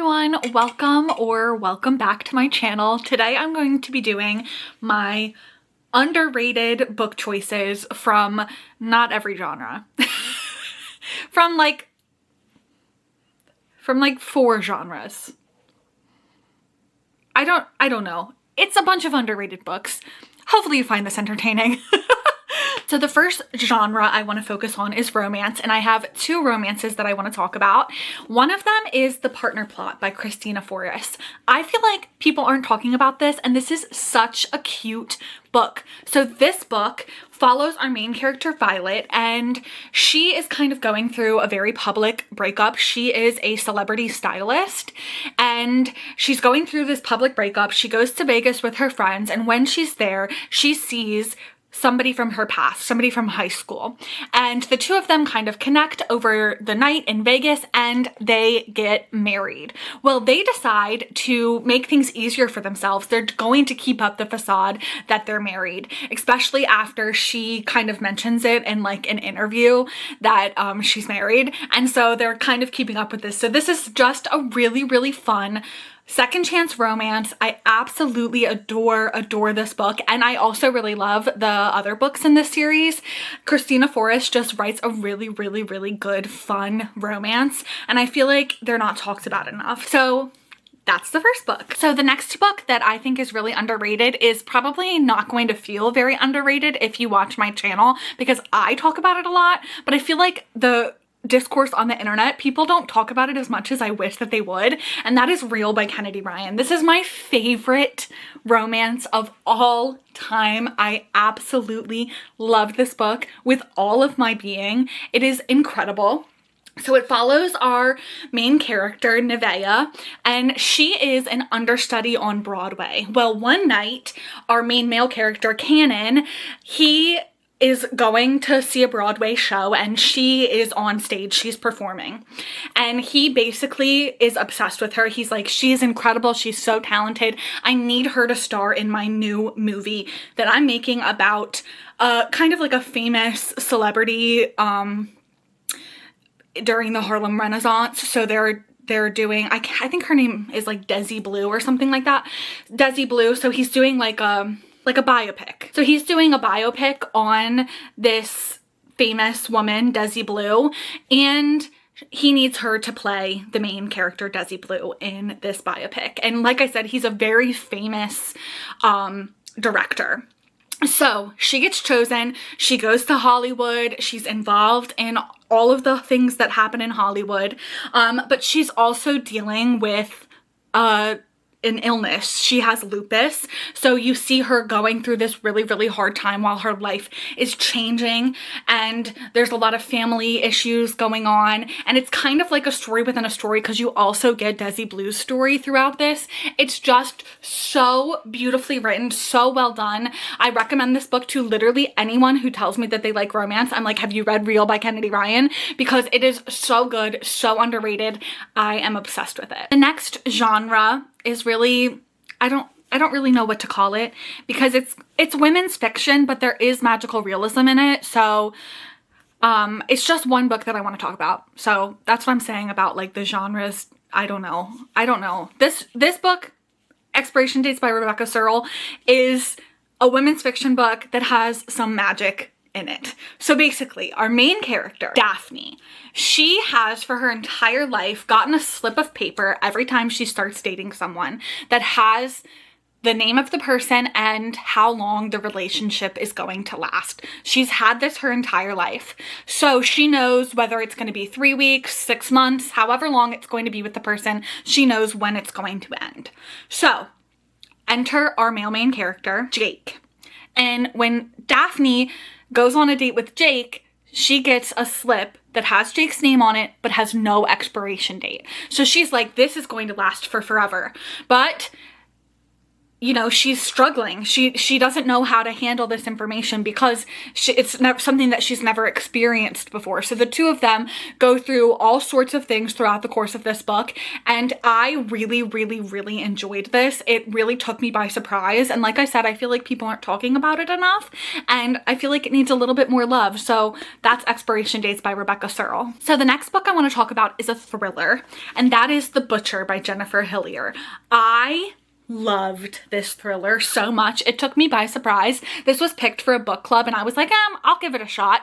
everyone, welcome back to my channel. Today I'm going to be doing my underrated book choices from not every genre. from like 4 genres. I don't know. It's a bunch of underrated books. Hopefully you find this entertaining. So the first genre I want to focus on is romance, and I have 2 romances that I want to talk about. One of them is The Partner Plot by Kristina. I feel like people aren't talking about this, and this is such a cute book. So this book follows our main character Violet, and she is kind of going through a very public breakup. She is a celebrity stylist, and she's going through this public breakup. She goes to Vegas with her friends, and when she's there, she sees somebody from her past, somebody from high school. And the 2 of them kind of connect over the night in Vegas and they get married. Well, they decide to make things easier for themselves. They're going to keep up the facade that they're married, especially after she kind of mentions it in like an interview that she's married. And so they're kind of keeping up with this. So this is just a really, really fun second chance romance. I absolutely adore this book, and I also really love the other books in this series. Kristina just writes a really, really, really good, fun romance, and I feel like they're not talked about enough. So that's the first book. So the next book that I think is really underrated is probably not going to feel very underrated if you watch my channel, because I talk about it a lot, but I feel like the discourse on the internet, people don't talk about it as much as I wish that they would, and that is Real by Kennedy Ryan. This is my favorite romance of all time. I absolutely love this book with all of my being. It is incredible. So it follows our main character, Nevaeh, and she is an understudy on Broadway. Well, one night, our main male character, Cannon, he is going to see a Broadway show, and she is on stage, she's performing, and he basically is obsessed with her. He's like, she's incredible, she's so talented, I need her to star in my new movie that I'm making about kind of like a famous celebrity during the Harlem Renaissance. So they're doing, I think her name is like Desi Blue or something like that. Desi Blue. So he's doing like a biopic. So he's doing a biopic on this famous woman, Desi Blue, and he needs her to play the main character, Desi Blue, in this biopic. And like I said, he's a very famous director. So she gets chosen, she goes to Hollywood, she's involved in all of the things that happen in Hollywood, but she's also dealing with an illness. She has lupus. So you see her going through this really, really hard time while her life is changing, and there's a lot of family issues going on, and it's kind of like a story within a story because you also get Desi Blue's story throughout this. It's just so beautifully written, so well done. I recommend this book to literally anyone who tells me that they like romance. I'm like, have you read Real by Kennedy Ryan? Because it is so good, so underrated. I am obsessed with it. The next genre is really, I don't really know what to call it, because it's women's fiction, but there is magical realism in it. So it's just one book that I want to talk about. So that's what I'm saying about like the genres. I don't know. This book, Expiration Dates by Rebecca Serle, is a women's fiction book that has some magic in it. So basically, our main character, Daphne, she has for her entire life gotten a slip of paper every time she starts dating someone that has the name of the person and how long the relationship is going to last. She's had this her entire life. So she knows whether it's going to be 3 weeks, 6 months, however long it's going to be with the person, she knows when it's going to end. So enter our male main character, Jake. And when Daphne goes on a date with Jake, she gets a slip that has Jake's name on it, but has no expiration date. So she's like, this is going to last for forever. But you know, she's struggling. She doesn't know how to handle this information because it's something that she's never experienced before. So the two of them go through all sorts of things throughout the course of this book, and I really, really, really enjoyed this. It really took me by surprise, and like I said, I feel like people aren't talking about it enough, and I feel like it needs a little bit more love. So that's Expiration Dates by Rebecca Serle. So the next book I want to talk about is a thriller, and that is The Butcher by Jennifer Hillier. I loved this thriller so much. It took me by surprise. This was picked for a book club and I was like, I'll give it a shot.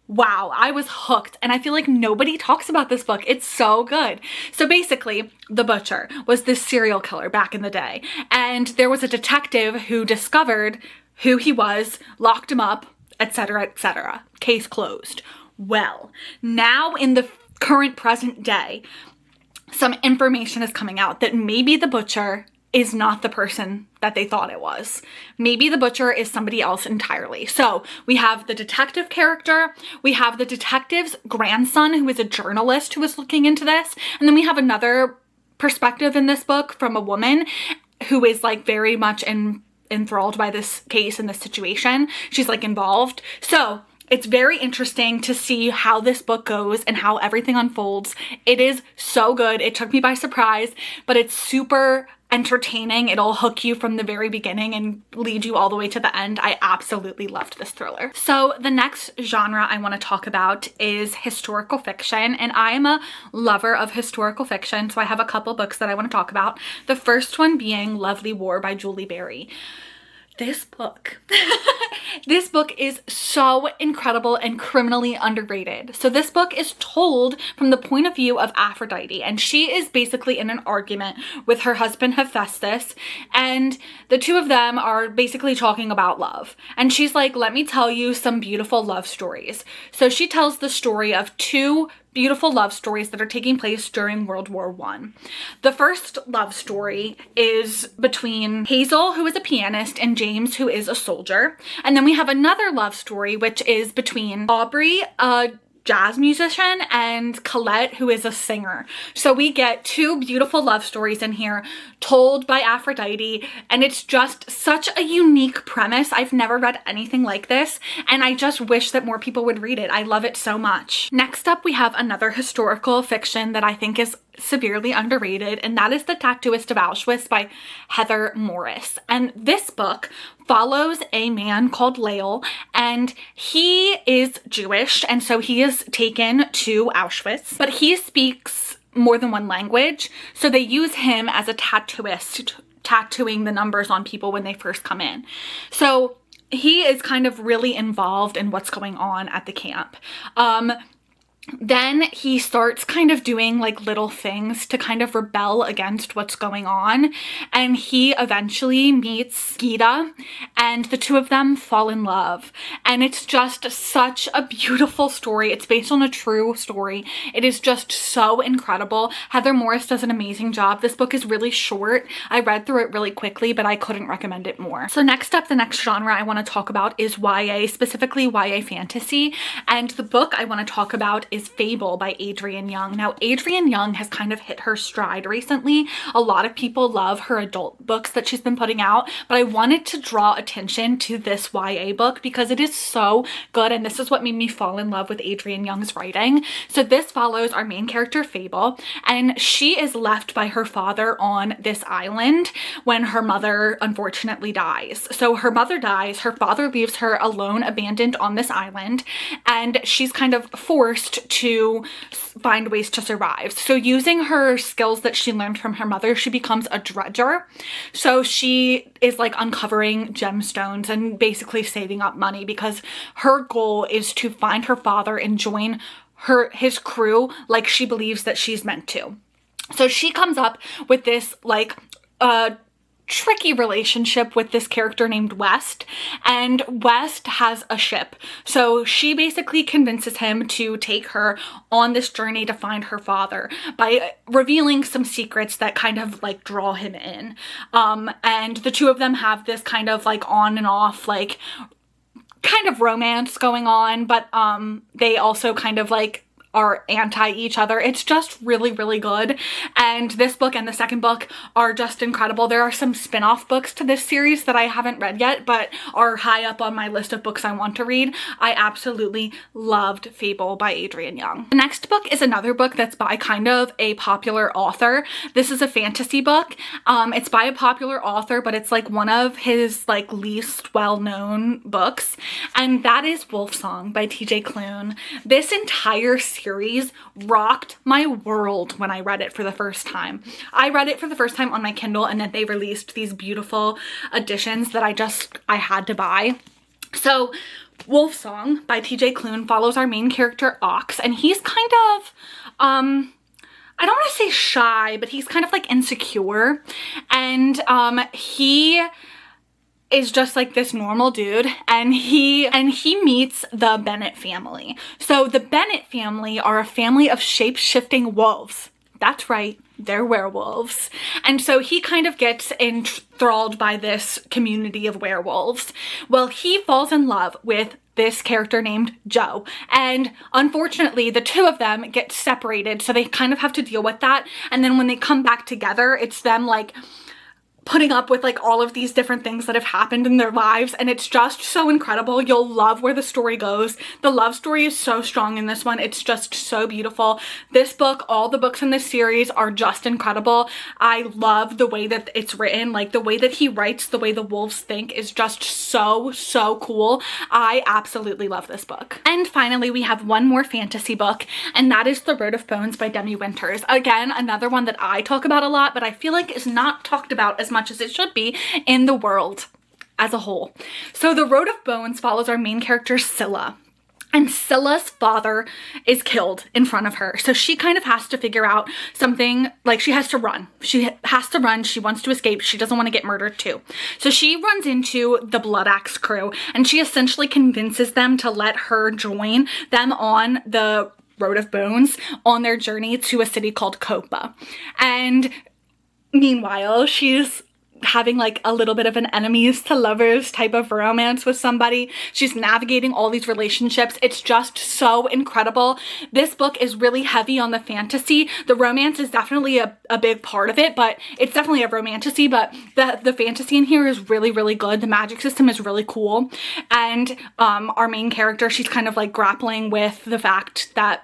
Wow, I was hooked, and I feel like nobody talks about this book. It's so good. So basically, The Butcher was this serial killer back in the day, and there was a detective who discovered who he was, locked him up, etc., etc. Case closed. Well, now in the current present day, some information is coming out that maybe the butcher is not the person that they thought it was. Maybe the butcher is somebody else entirely. So we have the detective character, we have the detective's grandson who is a journalist who is looking into this, and then we have another perspective in this book from a woman who is like very much enthralled by this case and this situation. She's like involved. So it's very interesting to see how this book goes and how everything unfolds. It is so good. It took me by surprise, but it's super entertaining. It'll hook you from the very beginning and lead you all the way to the end. I absolutely loved this thriller. So the next genre I want to talk about is historical fiction, and I am a lover of historical fiction, so I have a couple books that I want to talk about. The first one being Lovely War by Julie Berry. This book, this book is so incredible and criminally underrated. So this book is told from the point of view of Aphrodite, and she is basically in an argument with her husband Hephaestus, and the two of them are basically talking about love. And she's like, let me tell you some beautiful love stories. So she tells the story of two beautiful love stories that are taking place during World War I. The first love story is between Hazel, who is a pianist, and James, who is a soldier. And then we have another love story, which is between Aubrey, a jazz musician, and Colette, who is a singer. So we get two beautiful love stories in here told by Aphrodite, and it's just such a unique premise. I've never read anything like this, and I just wish that more people would read it. I love it so much. Next up, we have another historical fiction that I think is severely underrated, and that is The Tattooist of Auschwitz by Heather Morris. And this book follows a man called Lael, and he is Jewish, and so he is taken to Auschwitz, but he speaks more than one language, so they use him as a tattooist, tattooing the numbers on people when they first come in. So he is kind of really involved in what's going on at the camp. Then he starts kind of doing like little things to kind of rebel against what's going on, and he eventually meets Gita, and the two of them fall in love, and it's just such a beautiful story. It's based on a true story. It is just so incredible. Heather Morris does an amazing job. This book is really short. I read through it really quickly, but I couldn't recommend it more. So next up, the next genre I want to talk about is YA, specifically YA fantasy, and the book I want to talk about is Fable by Adrienne Young. Now, Adrienne Young has kind of hit her stride recently. A lot of people love her adult books that she's been putting out, but I wanted to draw attention to this YA book because it is so good, and this is what made me fall in love with Adrienne Young's writing. So this follows our main character, Fable, and she is left by her father on this island when her mother unfortunately dies. So her mother dies, her father leaves her alone, abandoned on this island, and she's kind of forced to find ways to survive. So using her skills that she learned from her mother, she becomes a dredger. So she is like uncovering gemstones and basically saving up money because her goal is to find her father and join his crew like she believes that she's meant to. So she comes up with this like tricky relationship with this character named West, and West has a ship. So she basically convinces him to take her on this journey to find her father by revealing some secrets that kind of like draw him in. And the two of them have this kind of like on and off like kind of romance going on, but they also kind of like are anti each other. It's just really, really good. And this book and the second book are just incredible. There are some spin-off books to this series that I haven't read yet, but are high up on my list of books I want to read. I absolutely loved Fable by Adrienne Young. The next book is another book that's by kind of a popular author. This is a fantasy book. It's by a popular author, but it's like one of his like least well-known books, and that is Wolfsong by TJ Klune. This entire series rocked my world when I read it for the first time. I read it for the first time on my Kindle, and then they released these beautiful editions that I had to buy. So Wolfsong by TJ Klune follows our main character Ox, and he's kind of I don't want to say shy, but he's kind of like insecure, and he is just like this normal dude, and he meets the Bennett family. So the Bennett family are a family of shape-shifting wolves. That's right, they're werewolves. And so he kind of gets enthralled by this community of werewolves. Well, he falls in love with this character named Joe, and unfortunately the two of them get separated, so they kind of have to deal with that. And then when they come back together, it's them like putting up with like all of these different things that have happened in their lives, and it's just so incredible. You'll love where the story goes. The love story is so strong in this one. It's just so beautiful. This book, all the books in this series are just incredible. I love the way that it's written, like the way that he writes, the way the wolves think is just so cool. I absolutely love this book. And finally, we have one more fantasy book, and that is The Road of Bones by Demi. Again, another one that I talk about a lot, but I feel like is not talked about as much as it should be in the world as a whole. So The Road of Bones follows our main character Serle, and Serle's father is killed in front of her. So she kind of has to figure out something, like she has to run. She wants to escape. She doesn't want to get murdered too. So she runs into the Blood Axe crew, and she essentially convinces them to let her join them on the Road of Bones on their journey to a city called Copa. And meanwhile, she's having like a little bit of an enemies to lovers type of romance with somebody. She's navigating all these relationships. It's just so incredible. This book is really heavy on the fantasy. The romance is definitely a big part of it, but it's definitely a romantasy, but the fantasy in here is really, really good. The magic system is really cool. And our main character, she's kind of like grappling with the fact that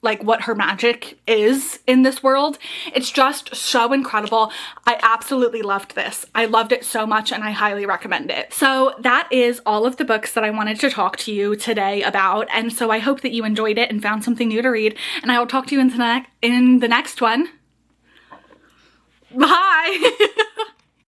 like what her magic is in this world. It's just so incredible. I absolutely loved this. I loved it so much, and I highly recommend it. So that is all of the books that I wanted to talk to you today about, and so I hope that you enjoyed it and found something new to read, and I will talk to you in the next one. Bye!